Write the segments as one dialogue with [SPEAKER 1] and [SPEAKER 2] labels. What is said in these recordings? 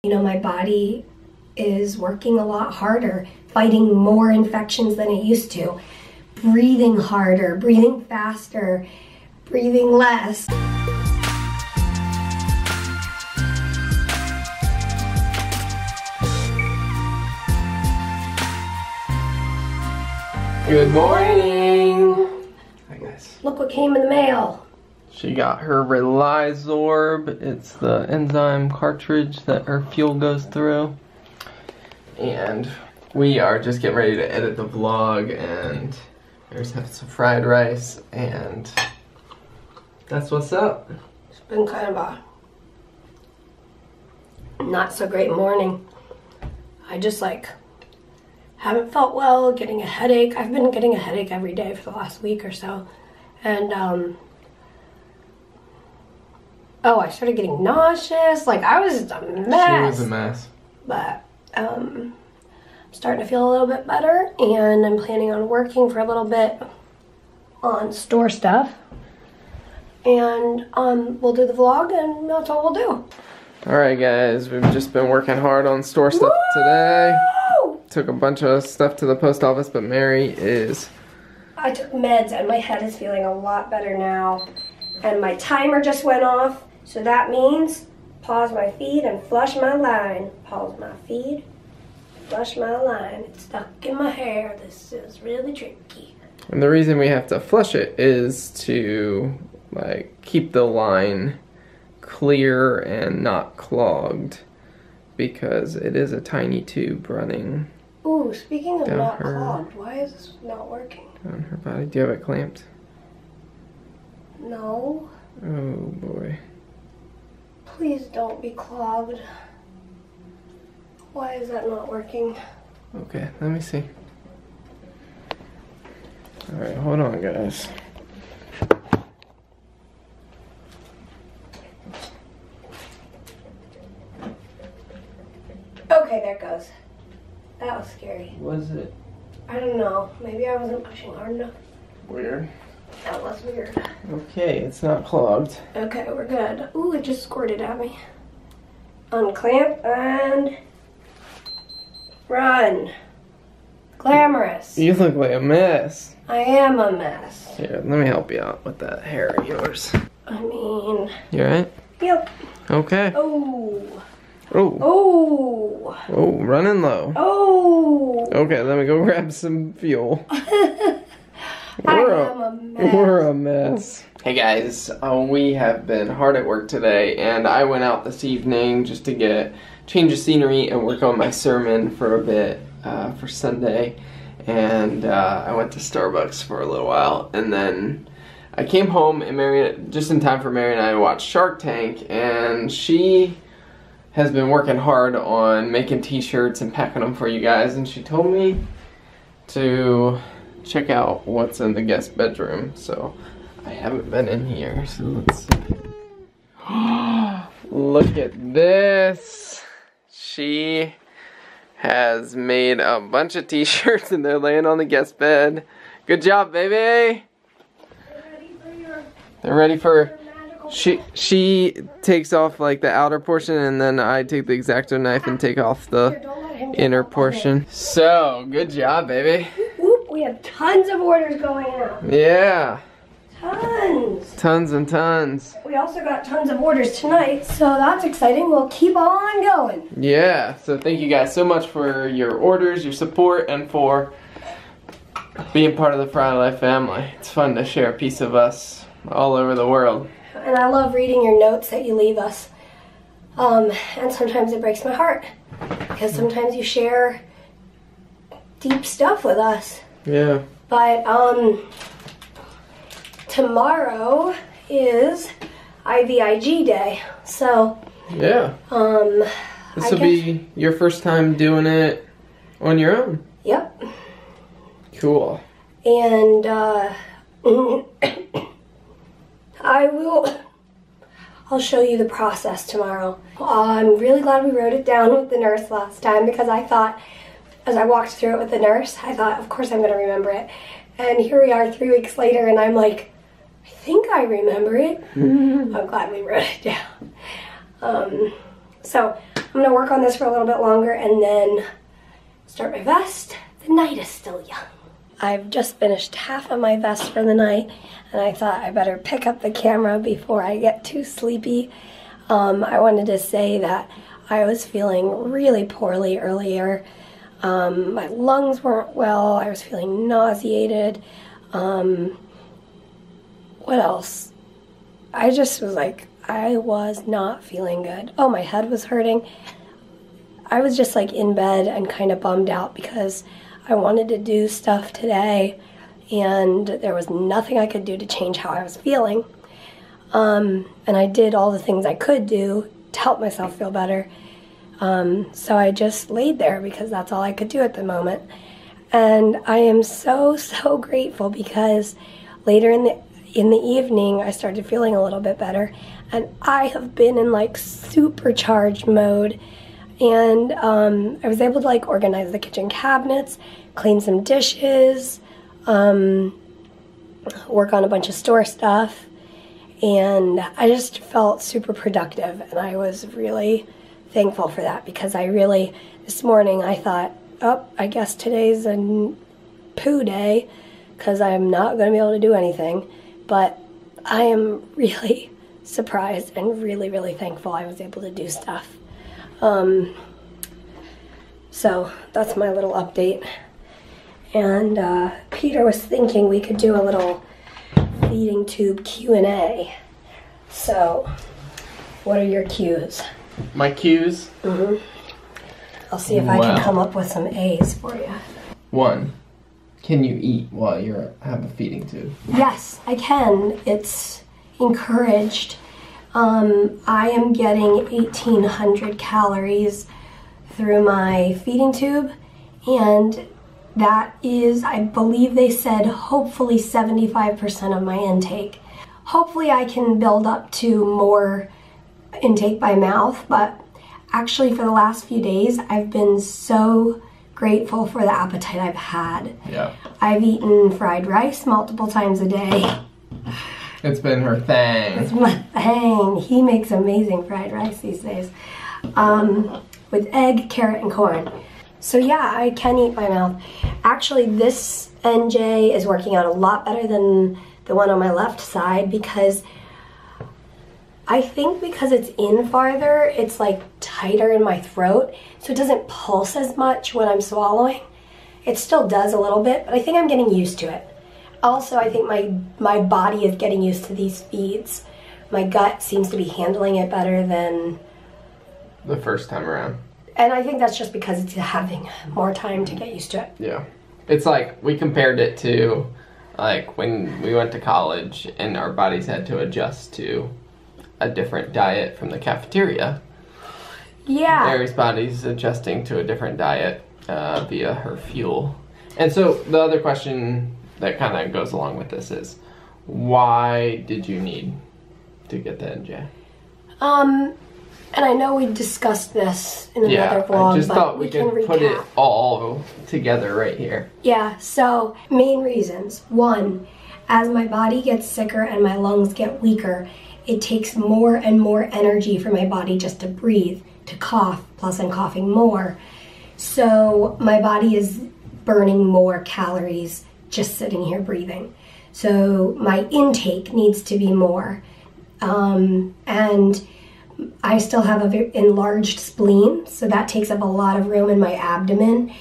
[SPEAKER 1] You know, my body is working a lot harder, fighting more infections than it used to, breathing harder, breathing faster, breathing less.
[SPEAKER 2] Good morning! Hi guys.
[SPEAKER 1] Look what came in the mail.
[SPEAKER 2] She got her Relizorb. It's the enzyme cartridge that her fuel goes through. And we are just getting ready to edit the vlog, and there's having some fried rice, and that's what's up.
[SPEAKER 1] It's been kind of a not so great morning. I just haven't felt well, getting a headache. I've been getting a headache every day for the last week or so. And I started getting nauseous. I was just a mess.
[SPEAKER 2] She was a mess.
[SPEAKER 1] But I'm starting to feel a little bit better, and I'm planning on working for a little bit on store stuff. And we'll do the vlog, and that's all we'll do.
[SPEAKER 2] Alright guys, we've just been working hard on store stuff today. Took a bunch of stuff to the post office, but Mary is...
[SPEAKER 1] I took meds and my head is feeling a lot better now. And my timer just went off, so that means pause my feed and flush my line. Pause my feed, flush my line. It's stuck in my hair. This is really tricky.
[SPEAKER 2] And the reason we have to flush it is to keep the line clear and not clogged, because it is a tiny tube running.
[SPEAKER 1] Ooh, speaking of not
[SPEAKER 2] her,
[SPEAKER 1] clogged, why is this not working?
[SPEAKER 2] Down her body. Do you have it clamped?
[SPEAKER 1] No.
[SPEAKER 2] Oh boy.
[SPEAKER 1] Please don't be clogged. Why is that not working?
[SPEAKER 2] Okay, let me see. Alright, hold on guys.
[SPEAKER 1] Okay, there it goes. That was scary.
[SPEAKER 2] Was it?
[SPEAKER 1] I don't know. Maybe I wasn't pushing hard enough.
[SPEAKER 2] Weird.
[SPEAKER 1] That was weird.
[SPEAKER 2] Okay, it's not clogged.
[SPEAKER 1] Okay, we're good. Ooh, it just squirted at me. Unclamp and run. Glamorous.
[SPEAKER 2] You look like a mess.
[SPEAKER 1] I am a mess.
[SPEAKER 2] Here, let me help you out with that hair of yours.
[SPEAKER 1] I mean...
[SPEAKER 2] You alright?
[SPEAKER 1] Yep.
[SPEAKER 2] Okay.
[SPEAKER 1] Oh.
[SPEAKER 2] Oh.
[SPEAKER 1] Oh.
[SPEAKER 2] Oh, running low.
[SPEAKER 1] Oh.
[SPEAKER 2] Okay, let me go grab some fuel.
[SPEAKER 1] We're a mess.
[SPEAKER 2] We're a mess. Hey guys, we have been hard at work today, and I went out this evening just to change of scenery and work on my sermon for a bit for Sunday. And I went to Starbucks for a little while, and then I came home, and just in time for Mary and I to watch Shark Tank, and she has been working hard on making t-shirts and packing them for you guys, and she told me to check out what's in the guest bedroom, so I haven't been in here, so let's see. Look at this! She has made a bunch of t-shirts and they're laying on the guest bed. Good job, baby! They're ready for She takes off the outer portion, and then I take the X-Acto knife and take off the inner portion. So, good job, baby.
[SPEAKER 1] Whoop, we have tons of orders going out.
[SPEAKER 2] Yeah.
[SPEAKER 1] Tons.
[SPEAKER 2] Tons and tons.
[SPEAKER 1] We also got tons of orders tonight, so that's exciting. We'll keep on going.
[SPEAKER 2] Yeah, so thank you guys so much for your orders, your support, and for being part of the Frey Life family. It's fun to share a piece of us all over the world.
[SPEAKER 1] And I love reading your notes that you leave us. And sometimes it breaks my heart, because sometimes you share deep stuff with us.
[SPEAKER 2] Yeah.
[SPEAKER 1] But tomorrow is IVIG day, so
[SPEAKER 2] yeah. This will be your first time doing it on your own.
[SPEAKER 1] Yep.
[SPEAKER 2] Cool.
[SPEAKER 1] And I'll show you the process tomorrow. I'm really glad we wrote it down with the nurse last time, because I thought, as I walked through it with the nurse, I thought, of course I'm going to remember it. And here we are 3 weeks later, and I'm like, I think I remember it. I'm glad we wrote it down. So I'm gonna work on this for a little bit longer and then start my vest. The night is still young. I've just finished half of my vest for the night, and I thought I better pick up the camera before I get too sleepy. I wanted to say that I was feeling really poorly earlier. My lungs weren't well. I was feeling nauseated. What else? I just was like, I was not feeling good. Oh, my head was hurting. I was just like in bed and kind of bummed out because I wanted to do stuff today and there was nothing I could do to change how I was feeling. And I did all the things I could do to help myself feel better. So I just laid there because that's all I could do at the moment. And I am so grateful because later in the evening I started feeling a little bit better, and I have been in like supercharged mode. And I was able to like organize the kitchen cabinets, clean some dishes, work on a bunch of store stuff, and I just felt super productive, and I was really thankful for that because this morning I thought, oh, I guess today's a poo day because I'm not going to be able to do anything, but I am really surprised and really thankful I was able to do stuff. So that's my little update. And Peter was thinking we could do a little feeding tube Q&A. So, what are your Q's?
[SPEAKER 2] My Q's?
[SPEAKER 1] Mm-hmm. I'll see if I can come up with some A's for you. 1,
[SPEAKER 2] can you eat while you have a feeding tube?
[SPEAKER 1] Yes, I can. It's encouraged. I am getting 1,800 calories through my feeding tube, and that is, I believe they said, hopefully 75% of my intake. Hopefully I can build up to more intake by mouth, but actually for the last few days I've been so grateful for the appetite I've had.
[SPEAKER 2] Yeah.
[SPEAKER 1] I've eaten fried rice multiple times a day.
[SPEAKER 2] It's been her thing.
[SPEAKER 1] It's my thing. He makes amazing fried rice these days. With egg, carrot, and corn. So yeah, I can eat by mouth. Actually, this NJ is working out a lot better than the one on my left side because I think because it's in farther, it's like tighter in my throat, so it doesn't pulse as much when I'm swallowing. It still does a little bit, but I think I'm getting used to it. Also, I think my body is getting used to these feeds. My gut seems to be handling it better than
[SPEAKER 2] the first time around.
[SPEAKER 1] And I think that's just because it's having more time to get used to it.
[SPEAKER 2] Yeah. It's like we compared it to like when we went to college and our bodies had to adjust to a different diet from the cafeteria.
[SPEAKER 1] Yeah.
[SPEAKER 2] Mary's body's adjusting to a different diet via her fuel. And so the other question that kind of goes along with this is, why did you need to get the NJ?
[SPEAKER 1] And I know we discussed this in another vlog,
[SPEAKER 2] I just thought we
[SPEAKER 1] can
[SPEAKER 2] could put it all together right here.
[SPEAKER 1] Yeah, so main reasons. 1, as my body gets sicker and my lungs get weaker, it takes more and more energy for my body just to breathe, to cough, plus I'm coughing more. So my body is burning more calories just sitting here breathing. So my intake needs to be more. And I still have a very enlarged spleen, so that takes up a lot of room in my abdomen.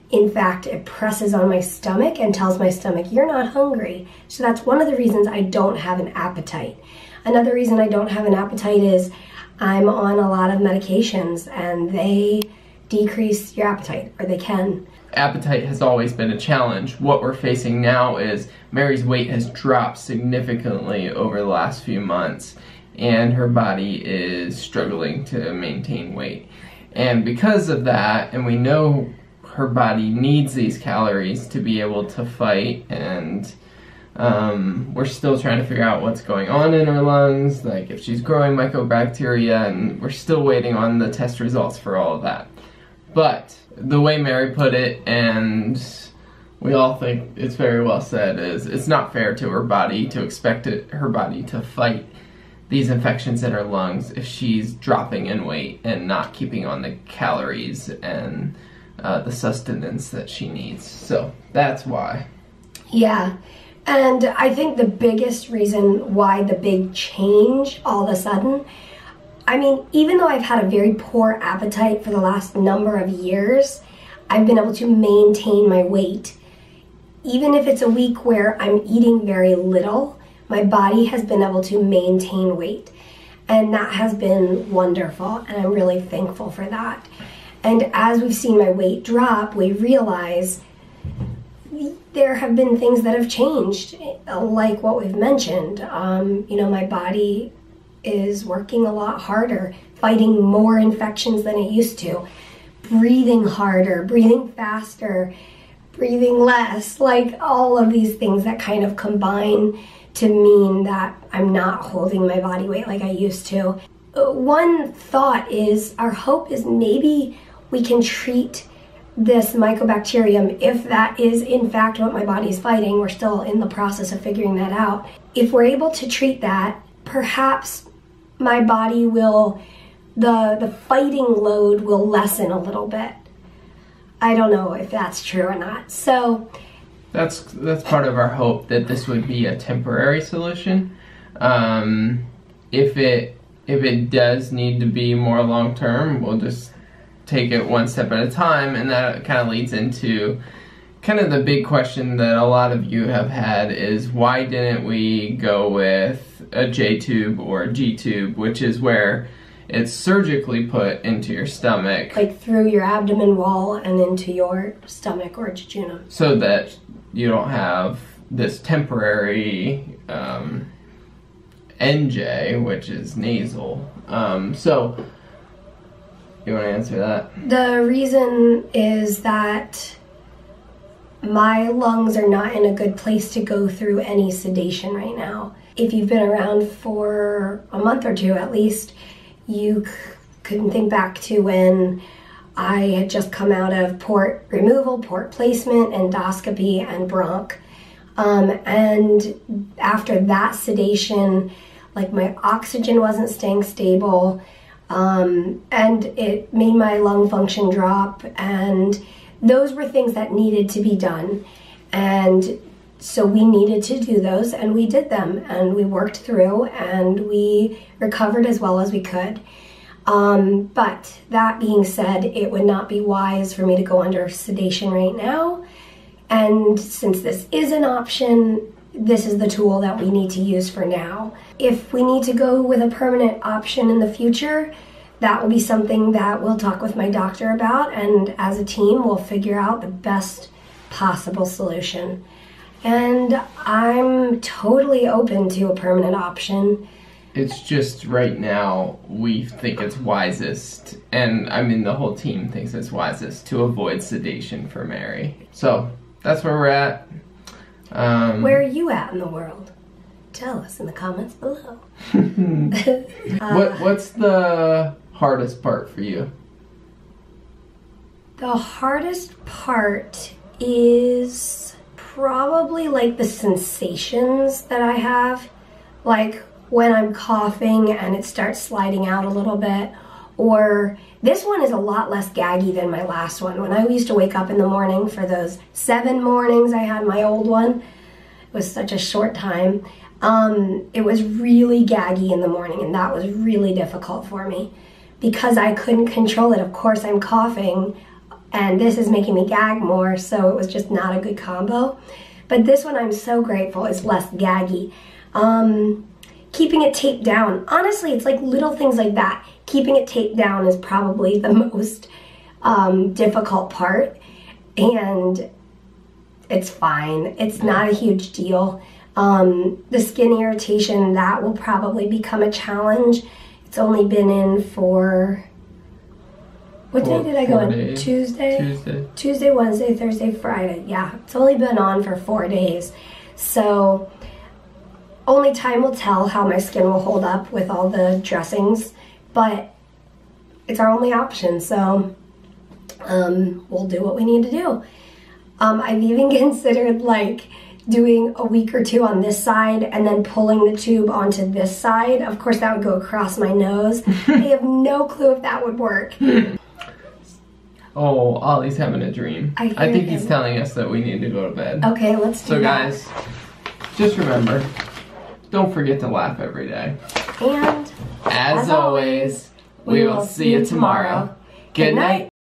[SPEAKER 1] In fact, it presses on my stomach and tells my stomach, you're not hungry. So that's one of the reasons I don't have an appetite. Another reason I don't have an appetite is I'm on a lot of medications and they decrease your appetite, or they can.
[SPEAKER 2] Appetite has always been a challenge. What we're facing now is Mary's weight has dropped significantly over the last few months, and her body is struggling to maintain weight. And because of that, and we know her body needs these calories to be able to fight, and we're still trying to figure out what's going on in her lungs, like if she's growing mycobacteria, and we're still waiting on the test results for all of that. But the way Mary put it, and we all think it's very well said, is it's not fair to her body to expect her body to fight these infections in her lungs if she's dropping in weight and not keeping on the calories and the sustenance that she needs. So that's why.
[SPEAKER 1] Yeah, and I think the biggest reason why the big change all of a sudden, I mean, even though I've had a very poor appetite for the last number of years, I've been able to maintain my weight. Even if it's a week where I'm eating very little, my body has been able to maintain weight. And that has been wonderful, and I'm really thankful for that. And as we've seen my weight drop, we realize there have been things that have changed, like what we've mentioned. You know, my body is working a lot harder, fighting more infections than it used to, breathing harder, breathing faster, breathing less, like all of these things that kind of combine to mean that I'm not holding my body weight like I used to. One thought is, our hope is maybe we can treat this mycobacterium, if that is in fact what my body is fighting. We're still in the process of figuring that out. If we're able to treat that, perhaps my body will, the fighting load will lessen a little bit. I don't know if that's true or not. So
[SPEAKER 2] that's part of our hope, that this would be a temporary solution. If it does need to be more long term, we'll just take it one step at a time, and that kind of leads into kind of the big question that a lot of you have had is, why didn't we go with a J-tube or a G-tube, which is where it's surgically put into your stomach.
[SPEAKER 1] Like through your abdomen wall and into your stomach or jejunum.
[SPEAKER 2] So that you don't have this temporary NJ, which is nasal. So, you want to answer that?
[SPEAKER 1] The reason is that my lungs are not in a good place to go through any sedation right now. If you've been around for a month or two at least, you couldn't think back to when I had just come out of port removal, port placement, endoscopy, and bronch. And after that sedation, like my oxygen wasn't staying stable, and it made my lung function drop, and those were things that needed to be done. And so we needed to do those, and we did them, and we worked through, and we recovered as well as we could. But that being said, it would not be wise for me to go under sedation right now. And since this is an option, this is the tool that we need to use for now. If we need to go with a permanent option in the future, that will be something that we'll talk with my doctor about, and as a team we'll figure out the best possible solution. And I'm totally open to a permanent option.
[SPEAKER 2] It's just right now we think it's wisest, and I mean the whole team thinks it's wisest, to avoid sedation for Mary. So that's where we're at.
[SPEAKER 1] Where are you at in the world? Tell us in the comments below.
[SPEAKER 2] What's the hardest part for you?
[SPEAKER 1] The hardest part is probably like the sensations that I have, like when I'm coughing and it starts sliding out a little bit, or this one is a lot less gaggy than my last one. When I used to wake up in the morning for those 7 mornings I had my old one, it was such a short time, it was really gaggy in the morning, and that was really difficult for me because I couldn't control it. Of course I'm coughing, and this is making me gag more, so it was just not a good combo. But this one I'm so grateful is less gaggy. Keeping it taped down, honestly, it's like little things like that. Keeping it taped down is probably the most difficult part, and it's fine. It's not a huge deal. The skin irritation, that will probably become a challenge. It's only been in for, what day did I go in?
[SPEAKER 2] Days.
[SPEAKER 1] Tuesday, Wednesday, Thursday, Friday. Yeah, it's only been on for 4 days. So only time will tell how my skin will hold up with all the dressings, but it's our only option, so we'll do what we need to do. I've even considered like doing a week or two on this side and then pulling the tube onto this side. Of course, that would go across my nose. I have no clue if that would work.
[SPEAKER 2] Oh, Ollie's having a dream. I think he's telling us that we need to go to bed.
[SPEAKER 1] Okay, let's do that.
[SPEAKER 2] So guys, just remember, don't forget to laugh every day.
[SPEAKER 1] And
[SPEAKER 2] as always, we will see you tomorrow. Good night.